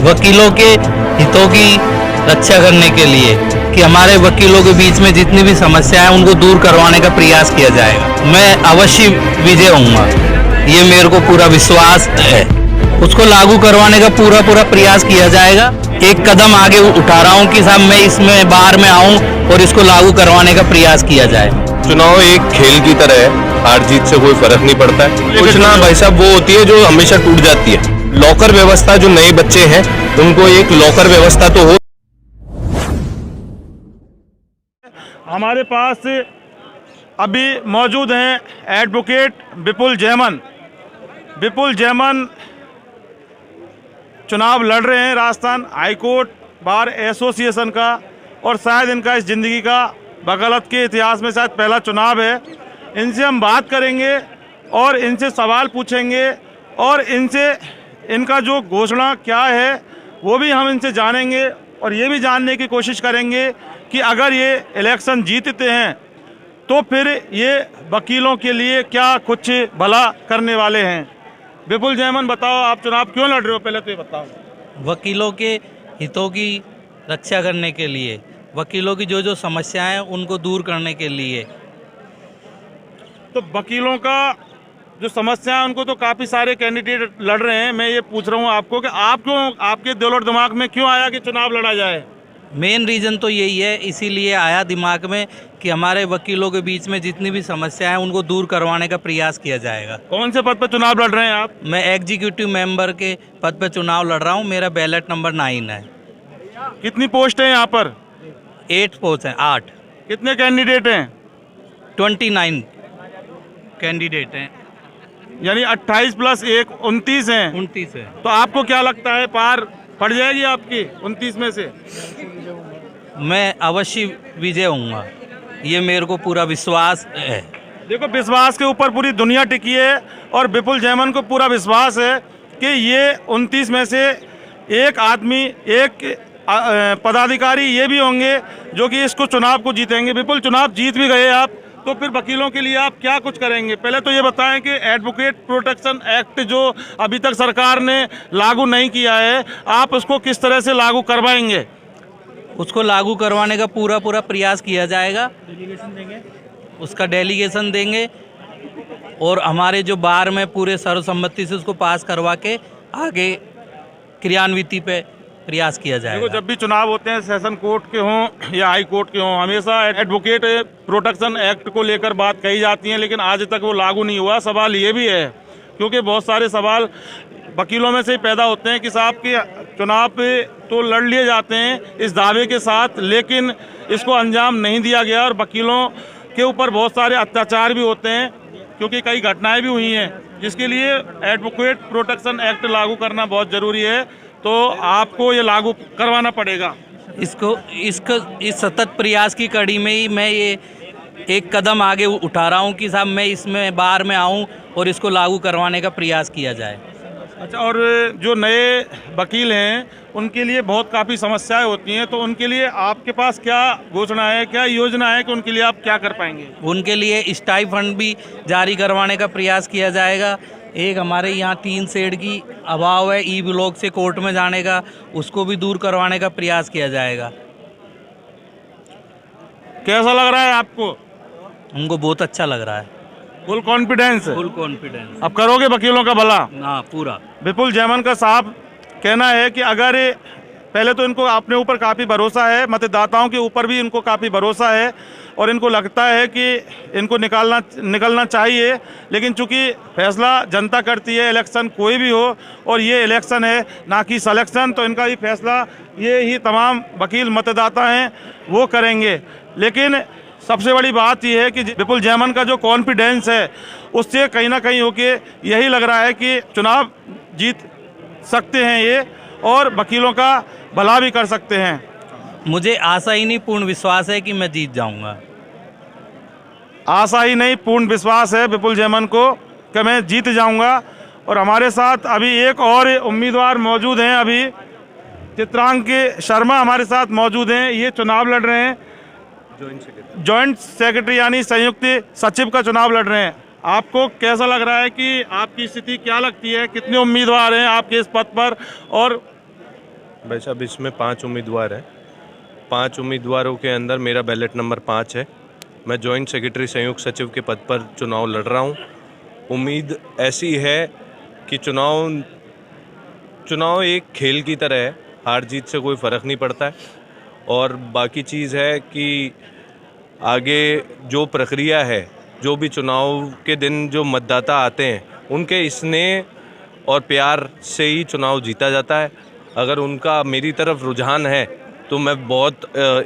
वकीलों के हितों की रक्षा करने के लिए कि हमारे वकीलों के बीच में जितनी भी समस्याएं उनको दूर करवाने का प्रयास किया जाएगा। मैं अवश्य विजय होऊंगा, ये मेरे को पूरा विश्वास है। उसको लागू करवाने का पूरा प्रयास किया जाएगा। एक कदम आगे उठा रहा हूँ कि साहब मैं इसमें बाहर में आऊँ और इसको लागू करवाने का प्रयास किया जाए। चुनाव एक खेल की तरह है, हार जीत से कोई फर्क नहीं पड़ता है। योजना भाई साहब वो होती है जो हमेशा टूट जाती है। लॉकर व्यवस्था, जो नए बच्चे हैं उनको एक लॉकर व्यवस्था तो हो। हमारे पास अभी मौजूद हैं एडवोकेट विपुल जैमन। विपुल जैमन चुनाव लड़ रहे हैं राजस्थान हाईकोर्ट बार एसोसिएशन का, और शायद इनका इस ज़िंदगी का वकालत के इतिहास में शायद पहला चुनाव है। इनसे हम बात करेंगे और इनसे सवाल पूछेंगे और इनसे इनका जो घोषणा क्या है वो भी हम इनसे जानेंगे, और ये भी जानने की कोशिश करेंगे कि अगर ये इलेक्शन जीतते हैं तो फिर ये वकीलों के लिए क्या कुछ भला करने वाले हैं। विपुल जैमन, बताओ आप चुनाव क्यों लड़ रहे हो, पहले तो ये बताओ। वकीलों के हितों की रक्षा करने के लिए, वकीलों की जो समस्याएं हैं उनको दूर करने के लिए। तो वकीलों का जो समस्या है उनको तो काफ़ी सारे कैंडिडेट लड़ रहे हैं। मैं ये पूछ रहा हूँ आपको कि आप क्यों, आपके दिल और दिमाग में क्यों आया कि चुनाव लड़ा जाए? मेन रीज़न तो यही है, इसीलिए आया दिमाग में कि हमारे वकीलों के बीच में जितनी भी समस्याएं हैं उनको दूर करवाने का प्रयास किया जाएगा। कौन से पद पर चुनाव लड़ रहे हैं आप? मैं एग्जीक्यूटिव मेंबर के पद पर चुनाव लड़ रहा हूं। मेरा बैलेट नंबर 9 है। कितनी पोस्ट है यहाँ पर? 8 पोस्ट हैं, 8। कितने कैंडिडेट हैं? 29 कैंडिडेट हैं, यानी 28 + 1 29 हैं। 29 है। तो आपको क्या लगता है पार पड़ जाएगी आपकी 29 में से? मैं अवश्य विजय होऊंगा, ये मेरे को पूरा विश्वास है। देखो, विश्वास के ऊपर पूरी दुनिया टिकी है और विपुल जैमन को पूरा विश्वास है कि ये 29 में से एक आदमी, एक पदाधिकारी ये भी होंगे जो कि इसको चुनाव को जीतेंगे। विपुल, चुनाव जीत भी गए आप, तो फिर वकीलों के लिए आप क्या कुछ करेंगे? पहले तो ये बताएं कि एडवोकेट प्रोटेक्शन एक्ट जो अभी तक सरकार ने लागू नहीं किया है, आप उसको किस तरह से लागू करवाएंगे? उसको लागू करवाने का पूरा प्रयास किया जाएगा। डेलीगेशन देंगे, उसका डेलीगेशन देंगे, और हमारे जो बार में पूरे सर्वसम्मति से उसको पास करवा के आगे क्रियान्विति पे प्रयास किया जाएगा। देखो, जब भी चुनाव होते हैं, सेशन कोर्ट के हों या हाई कोर्ट के हों, हमेशा एडवोकेट प्रोटेक्शन एक्ट को लेकर बात कही जाती है, लेकिन आज तक वो लागू नहीं हुआ। सवाल ये भी है, क्योंकि बहुत सारे सवाल वकीलों में से ही पैदा होते हैं कि साहब के चुनाव पे तो लड़ लिए जाते हैं इस दावे के साथ, लेकिन इसको अंजाम नहीं दिया गया, और वकीलों के ऊपर बहुत सारे अत्याचार भी होते हैं, क्योंकि कई घटनाएं भी हुई हैं, जिसके लिए एडवोकेट प्रोटेक्शन एक्ट लागू करना बहुत ज़रूरी है। तो आपको ये लागू करवाना पड़ेगा। इस सतत प्रयास की कड़ी में ही मैं ये एक कदम आगे उठा रहा हूँ कि साहब मैं इसमें बाहर में आऊँ और इसको लागू करवाने का प्रयास किया जाए। अच्छा, और जो नए वकील हैं उनके लिए बहुत काफ़ी समस्याएं होती हैं, तो उनके लिए आपके पास क्या घोषणा है, क्या योजना है कि उनके लिए आप क्या कर पाएंगे? उनके लिए स्टाइपेंड भी जारी करवाने का प्रयास किया जाएगा। एक हमारे यहाँ 3 शेड की अभाव है ई ब्लॉक से कोर्ट में जाने का, उसको भी दूर करवाने का प्रयास किया जाएगा। कैसा लग रहा है आपको? उनको बहुत अच्छा लग रहा है। Full confidence? Full confidence. अब करोगे वकीलों का भला? हाँ, पूरा। विपुल जैमन का साहब कहना है कि अगर पहले तो इनको अपने ऊपर काफ़ी भरोसा है, मतदाताओं के ऊपर भी इनको काफ़ी भरोसा है, और इनको लगता है कि इनको निकलना चाहिए, लेकिन चूंकि फैसला जनता करती है, इलेक्शन कोई भी हो, और ये इलेक्शन है ना कि सलेक्शन, तो इनका ये फैसला ये ही तमाम वकील मतदाता हैं वो करेंगे। लेकिन सबसे बड़ी बात यह है कि विपुल जैमन का जो कॉन्फिडेंस है उससे कहीं ना कहीं होके यही लग रहा है कि चुनाव जीत सकते हैं ये, और वकीलों का भला भी कर सकते हैं। मुझे आशा ही नहीं, पूर्ण विश्वास है कि मैं जीत जाऊंगा। आशा ही नहीं, पूर्ण विश्वास है विपुल जैमन को कि मैं जीत जाऊंगा। और हमारे साथ अभी एक और उम्मीदवार मौजूद हैं, अभी चित्रांक शर्मा हमारे साथ मौजूद हैं। ये चुनाव लड़ रहे हैं, जॉइंट सेक्रेटरी यानी संयुक्त सचिव का चुनाव लड़ रहे हैं। आपको कैसा लग रहा है कि आपकी स्थिति क्या लगती है? कितने उम्मीदवार हैं आपके इस पद पर, और भाई साहब इसमें 5 उम्मीदवार हैं। 5 उम्मीदवारों के अंदर मेरा बैलेट नंबर 5 है। मैं जॉइंट सेक्रेटरी संयुक्त सचिव के पद पर चुनाव लड़ रहा हूँ। उम्मीद ऐसी है कि चुनाव एक खेल की तरह है, हार जीत से कोई फ़र्क नहीं पड़ता है। और बाकी चीज़ है कि आगे जो प्रक्रिया है, जो भी चुनाव के दिन जो मतदाता आते हैं उनके स्नेह और प्यार से ही चुनाव जीता जाता है। अगर उनका मेरी तरफ रुझान है तो मैं बहुत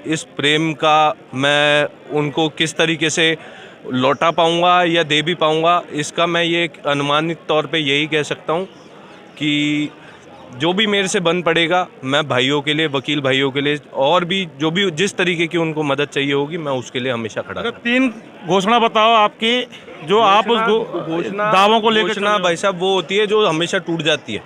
इस प्रेम का मैं उनको किस तरीके से लौटा पाऊंगा या दे भी पाऊंगा, इसका मैं ये अनुमानित तौर पे यही कह सकता हूं कि जो भी मेरे से बन पड़ेगा मैं भाइयों के लिए, वकील भाइयों के लिए और भी जो भी जिस तरीके की उनको मदद चाहिए होगी मैं उसके लिए हमेशा खड़ा अगर 3 घोषणा बताओ आपकी जो आप उस दावों को लेकर घोषणा भाई साहब वो होती है जो हमेशा टूट जाती है।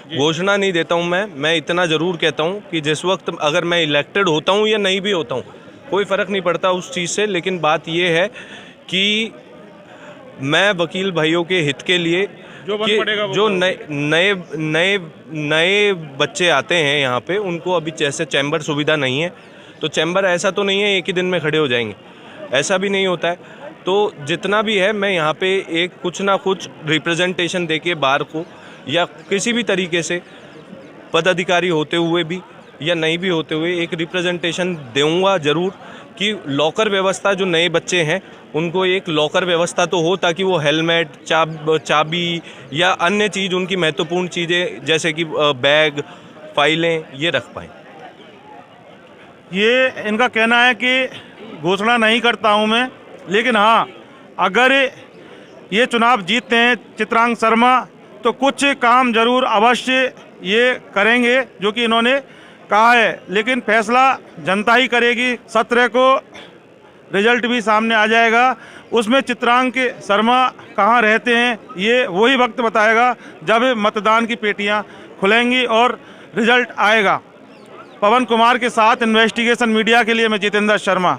घोषणा नहीं देता हूं मैं इतना ज़रूर कहता हूं कि जिस वक्त अगर मैं इलेक्टेड होता हूं या नहीं भी होता हूं कोई फ़र्क नहीं पड़ता उस चीज़ से, लेकिन बात ये है कि मैं वकील भाइयों के हित के लिए जो नए बच्चे आते हैं यहाँ पे उनको अभी जैसे चैम्बर सुविधा नहीं है, तो चैम्बर ऐसा तो नहीं है एक ही दिन में खड़े हो जाएंगे, ऐसा भी नहीं होता है। तो जितना भी है मैं यहाँ पे एक कुछ ना कुछ रिप्रेजेंटेशन देके बार को या किसी भी तरीके से पदाधिकारी होते हुए भी या नहीं भी होते हुए एक रिप्रेजेंटेशन दूंगा ज़रूर कि लॉकर व्यवस्था जो नए बच्चे हैं उनको एक लॉकर व्यवस्था तो हो ताकि वो हेलमेट, चाबी या अन्य चीज़ उनकी महत्वपूर्ण चीज़ें जैसे कि बैग, फाइलें ये रख पाएँ। ये इनका कहना है कि घोषणा नहीं करता हूं मैं, लेकिन हाँ अगर ये चुनाव जीतते हैं चित्रांग शर्मा तो कुछ काम जरूर अवश्य ये करेंगे जो कि इन्होंने कहा है, लेकिन फैसला जनता ही करेगी। 17 को रिजल्ट भी सामने आ जाएगा, उसमें चित्रांग के शर्मा कहाँ रहते हैं ये वही वक्त बताएगा जब मतदान की पेटियां खुलेंगी और रिजल्ट आएगा। पवन कुमार के साथ इन्वेस्टिगेशन मीडिया के लिए मैं जितेंद्र शर्मा।